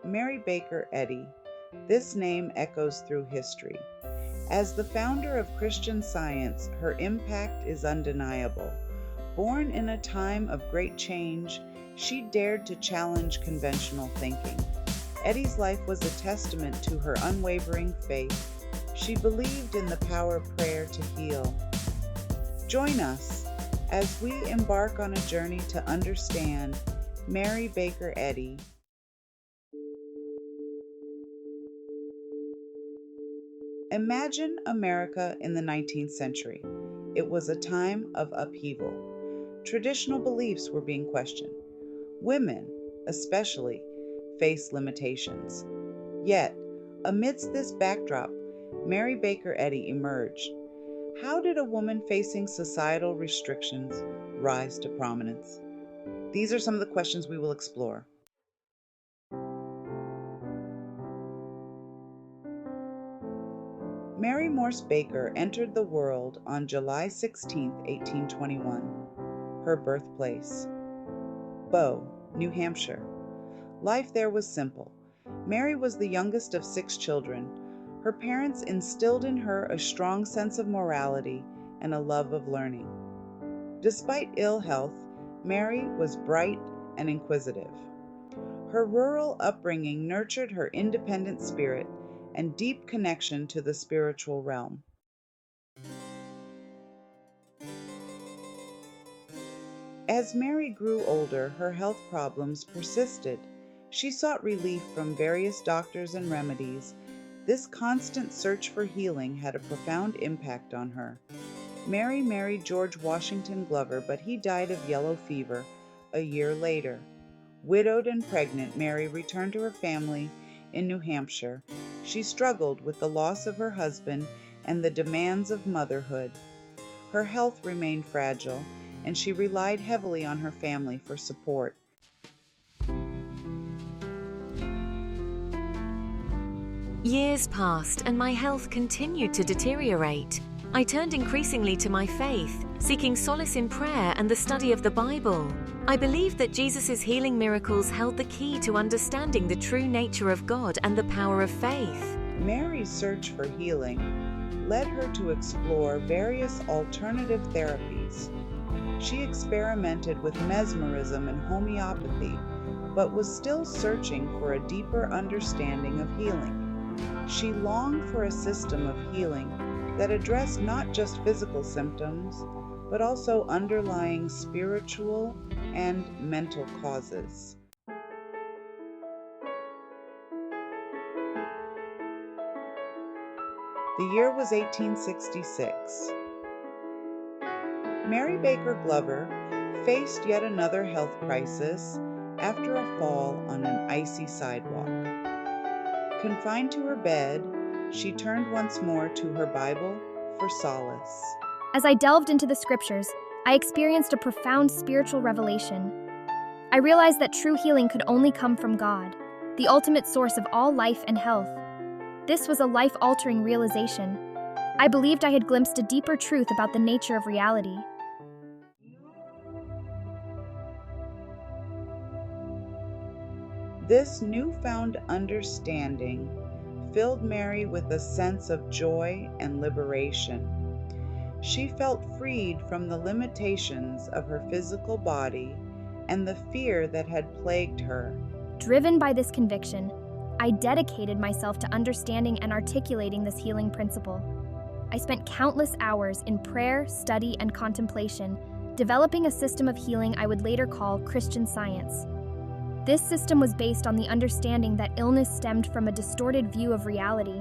Mary Baker Eddy. This name echoes through history. As the founder of Christian Science, her impact is undeniable. Born in a time of great change, she dared to challenge conventional thinking. Eddy's life was a testament to her unwavering faith. She believed in the power of prayer to heal. Join us as we embark on a journey to understand Mary Baker Eddy. Imagine America in the 19th century. It was a time of upheaval. Traditional beliefs were being questioned. Women, especially, faced limitations. Yet, amidst this backdrop, Mary Baker Eddy emerged. How did a woman facing societal restrictions rise to prominence? These are some of the questions we will explore. Mary Morse Baker entered the world on July 16, 1821. Her birthplace, Bow, New Hampshire. Life there was simple. Mary was the youngest of 6 children. Her parents instilled in her a strong sense of morality and a love of learning. Despite ill health, Mary was bright and inquisitive. Her rural upbringing nurtured her independent spirit and deep connection to the spiritual realm. As Mary grew older, her health problems persisted. She sought relief from various doctors and remedies. This constant search for healing had a profound impact on her. Mary married George Washington Glover, but he died of yellow fever a year later. Widowed and pregnant, Mary returned to her family in New Hampshire. She struggled with the loss of her husband and the demands of motherhood. Her health remained fragile, and she relied heavily on her family for support. Years passed, and my health continued to deteriorate. I turned increasingly to my faith, seeking solace in prayer and the study of the Bible. I believed that Jesus' healing miracles held the key to understanding the true nature of God and the power of faith. Mary's search for healing led her to explore various alternative therapies. She experimented with mesmerism and homeopathy, but was still searching for a deeper understanding of healing. She longed for a system of healing that addressed not just physical symptoms, but also underlying spiritual and mental causes. The year was 1866. Mary Baker Glover faced yet another health crisis after a fall on an icy sidewalk. Confined to her bed, she turned once more to her Bible for solace. As I delved into the scriptures, I experienced a profound spiritual revelation. I realized that true healing could only come from God, the ultimate source of all life and health. This was a life-altering realization. I believed I had glimpsed a deeper truth about the nature of reality. This newfound understanding filled Mary with a sense of joy and liberation. She felt freed from the limitations of her physical body and the fear that had plagued her. Driven by this conviction, I dedicated myself to understanding and articulating this healing principle. I spent countless hours in prayer, study, and contemplation, developing a system of healing I would later call Christian Science. This system was based on the understanding that illness stemmed from a distorted view of reality.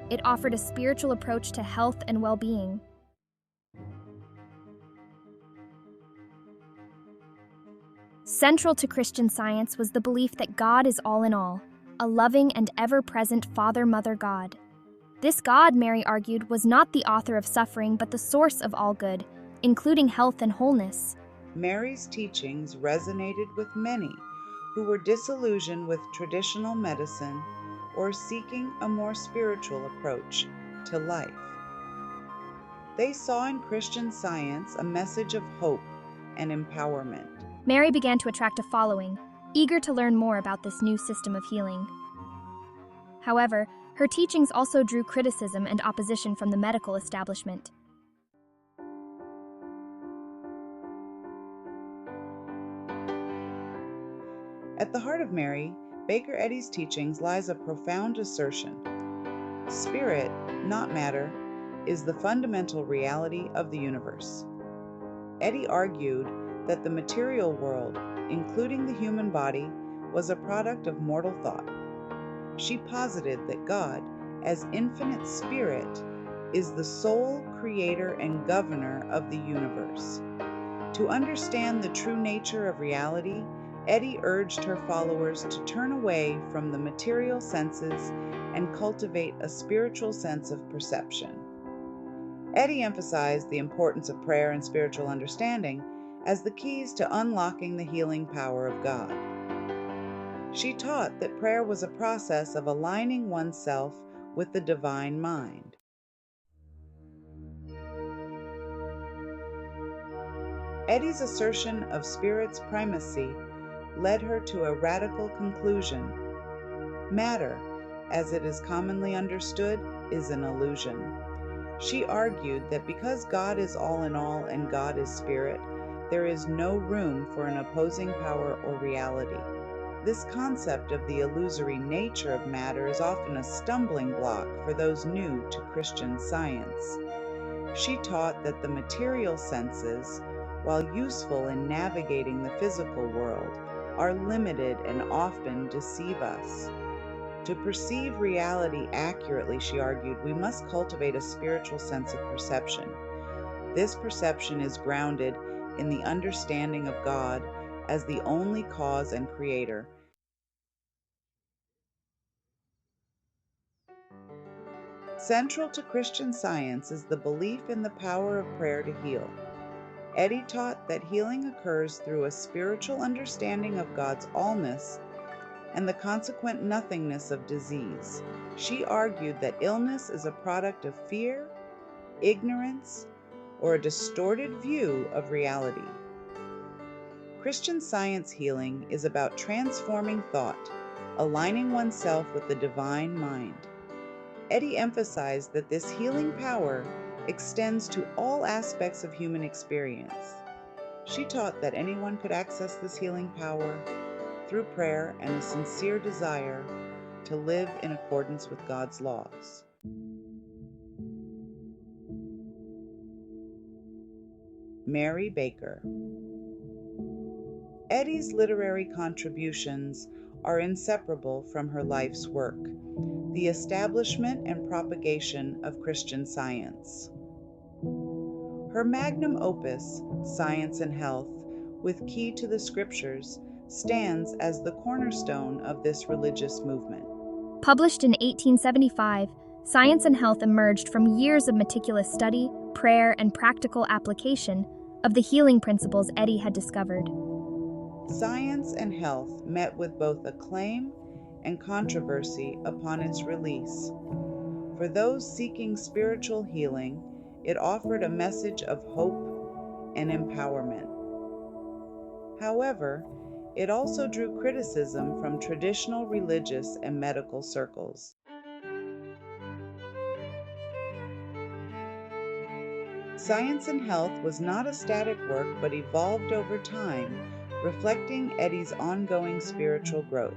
It offered a spiritual approach to health and well-being. Central to Christian Science was the belief that God is all in all, a loving and ever-present Father-Mother God. This God, Mary argued, was not the author of suffering but the source of all good, including health and wholeness. Mary's teachings resonated with many who were disillusioned with traditional medicine or seeking a more spiritual approach to life. They saw in Christian Science a message of hope and empowerment. Mary began to attract a following. eager to learn more about this new system of healing. However, her teachings also drew criticism and opposition from the medical establishment. At the heart of Mary Baker Eddy's teachings lies a profound assertion. Spirit, not matter, is the fundamental reality of the universe. Eddy argued that the material world, including the human body, was a product of mortal thought. She posited that God, as infinite spirit, is the sole creator and governor of the universe. To understand the true nature of reality, Eddy urged her followers to turn away from the material senses and cultivate a spiritual sense of perception. Eddy emphasized the importance of prayer and spiritual understanding as the keys to unlocking the healing power of God. She taught that prayer was a process of aligning oneself with the divine mind. Eddy's assertion of spirit's primacy led her to a radical conclusion. Matter, as it is commonly understood, is an illusion. She argued that because God is all in all and God is spirit, there is no room for an opposing power or reality. This concept of the illusory nature of matter is often a stumbling block for those new to Christian Science. She taught that the material senses, while useful in navigating the physical world, are limited and often deceive us. To perceive reality accurately, she argued, we must cultivate a spiritual sense of perception. This perception is grounded in the understanding of God as the only cause and creator. Central to Christian Science is the belief in the power of prayer to heal. Eddy taught that healing occurs through a spiritual understanding of God's allness and the consequent nothingness of disease. She argued that illness is a product of fear, ignorance, or a distorted view of reality. Christian Science healing is about transforming thought, aligning oneself with the divine mind. Eddy emphasized that this healing power extends to all aspects of human experience. She taught that anyone could access this healing power through prayer and a sincere desire to live in accordance with God's laws. Mary Baker. Eddy's literary contributions are inseparable from her life's work, the establishment and propagation of Christian Science. Her magnum opus, Science and Health, with Key to the Scriptures, stands as the cornerstone of this religious movement. Published in 1875, Science and Health emerged from years of meticulous study, prayer, and practical application of the healing principles Eddy had discovered. Science and Health met with both acclaim and controversy upon its release. For those seeking spiritual healing, it offered a message of hope and empowerment. However, it also drew criticism from traditional religious and medical circles. Science and Health was not a static work but evolved over time, reflecting Eddy's ongoing spiritual growth.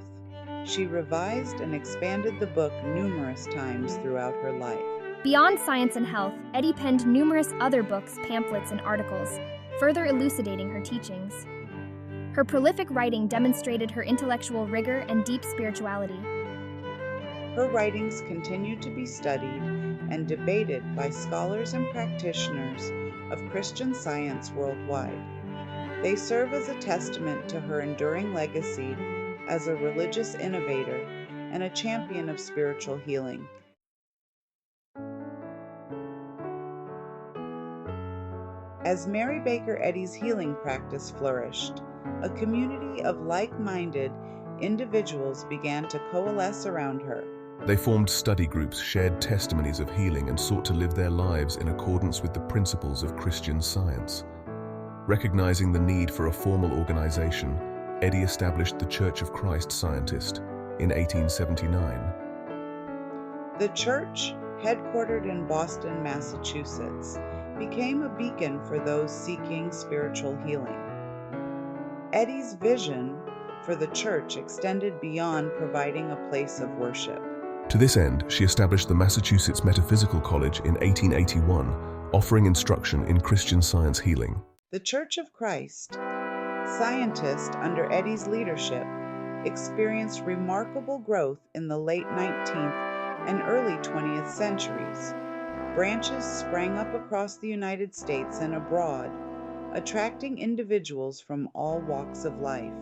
She revised and expanded the book numerous times throughout her life. Beyond Science and Health, Eddy penned numerous other books, pamphlets, and articles, further elucidating her teachings. Her prolific writing demonstrated her intellectual rigor and deep spirituality. Her writings continue to be studied and debated by scholars and practitioners of Christian Science worldwide. They serve as a testament to her enduring legacy as a religious innovator and a champion of spiritual healing. As Mary Baker Eddy's healing practice flourished, a community of like-minded individuals began to coalesce around her. They formed study groups, shared testimonies of healing, and sought to live their lives in accordance with the principles of Christian Science. Recognizing the need for a formal organization, Eddy established the Church of Christ Scientist in 1879. The church, headquartered in Boston, Massachusetts, became a beacon for those seeking spiritual healing. Eddy's vision for the church extended beyond providing a place of worship. To this end, she established the Massachusetts Metaphysical College in 1881, offering instruction in Christian Science healing. The Church of Christ, Scientist under Eddy's leadership, experienced remarkable growth in the late 19th and early 20th centuries. Branches sprang up across the United States and abroad, attracting individuals from all walks of life.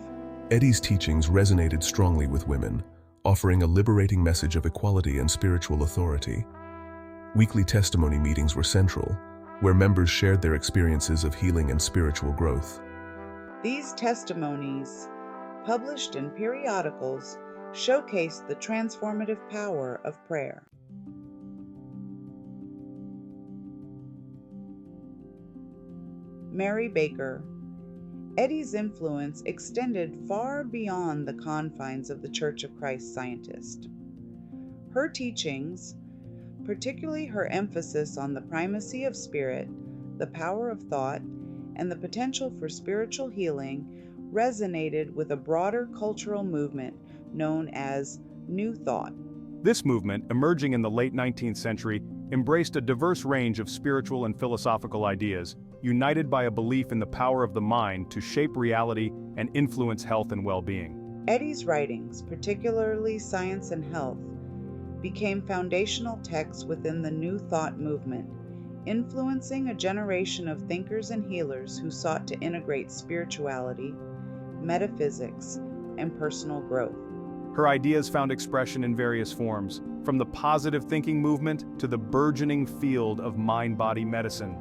Eddy's teachings resonated strongly with women, offering a liberating message of equality and spiritual authority. Weekly testimony meetings were central, where members shared their experiences of healing and spiritual growth. These testimonies, published in periodicals, showcased the transformative power of prayer. Mary Baker Eddy's influence extended far beyond the confines of the Church of Christ Scientist. Her teachings, particularly her emphasis on the primacy of spirit, the power of thought, and the potential for spiritual healing, resonated with a broader cultural movement known as New Thought. This movement, emerging in the late 19th century, embraced a diverse range of spiritual and philosophical ideas, united by a belief in the power of the mind to shape reality and influence health and well-being. Eddy's writings, particularly Science and Health, became foundational texts within the New Thought movement, influencing a generation of thinkers and healers who sought to integrate spirituality, metaphysics, and personal growth. Her ideas found expression in various forms, from the positive thinking movement to the burgeoning field of mind-body medicine.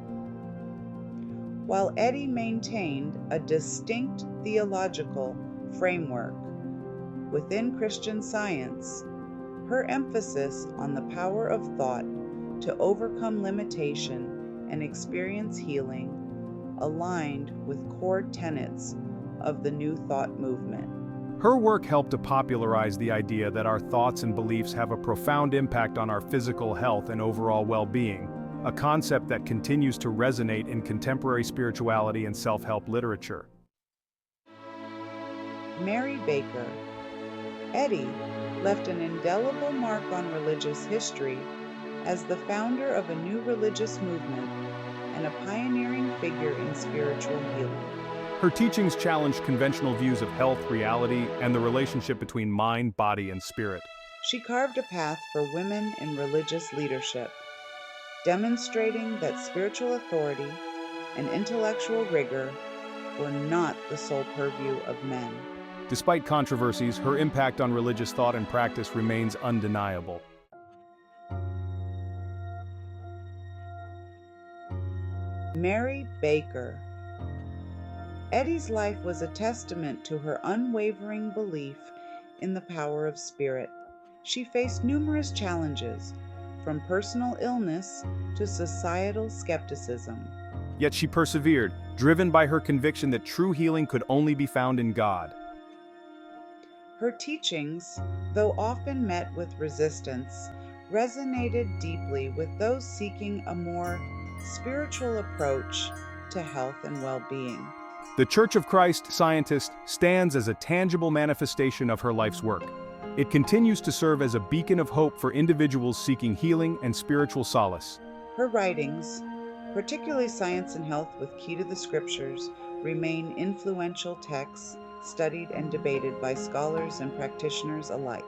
While Eddy maintained a distinct theological framework within Christian Science, her emphasis on the power of thought to overcome limitation and experience healing aligned with core tenets of the New Thought movement. Her work helped to popularize the idea that our thoughts and beliefs have a profound impact on our physical health and overall well-being, a concept that continues to resonate in contemporary spirituality and self-help literature. Mary Baker Eddy left an indelible mark on religious history as the founder of a new religious movement and a pioneering figure in spiritual healing. Her teachings challenged conventional views of health, reality, and the relationship between mind, body, and spirit. She carved a path for women in religious leadership, demonstrating that spiritual authority and intellectual rigor were not the sole purview of men. Despite controversies, her impact on religious thought and practice remains undeniable. Mary Baker Eddy's life was a testament to her unwavering belief in the power of spirit. She faced numerous challenges, from personal illness to societal skepticism. Yet she persevered, driven by her conviction that true healing could only be found in God. Her teachings, though often met with resistance, resonated deeply with those seeking a more spiritual approach to health and well-being. The Church of Christ Scientist stands as a tangible manifestation of her life's work. It continues to serve as a beacon of hope for individuals seeking healing and spiritual solace. Her writings, particularly Science and Health with Key to the Scriptures, remain influential texts studied and debated by scholars and practitioners alike.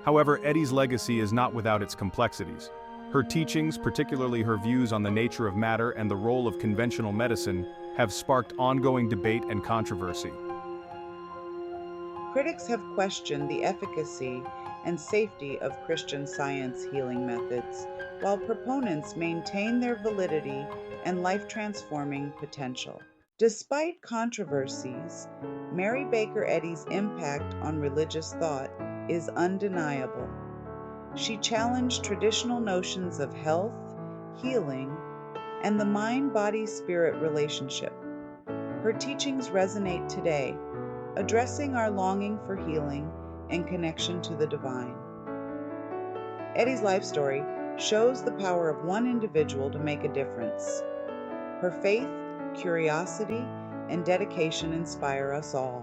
However, Eddy's legacy is not without its complexities. Her teachings, particularly her views on the nature of matter and the role of conventional medicine, have sparked ongoing debate and controversy. Critics have questioned the efficacy and safety of Christian Science healing methods, while proponents maintain their validity and life-transforming potential. Despite controversies, Mary Baker Eddy's impact on religious thought is undeniable. She challenged traditional notions of health, healing, and the mind-body-spirit relationship. Her teachings resonate today, addressing our longing for healing and connection to the divine. Eddy's life story shows the power of one individual to make a difference. Her faith, curiosity, and dedication inspire us all.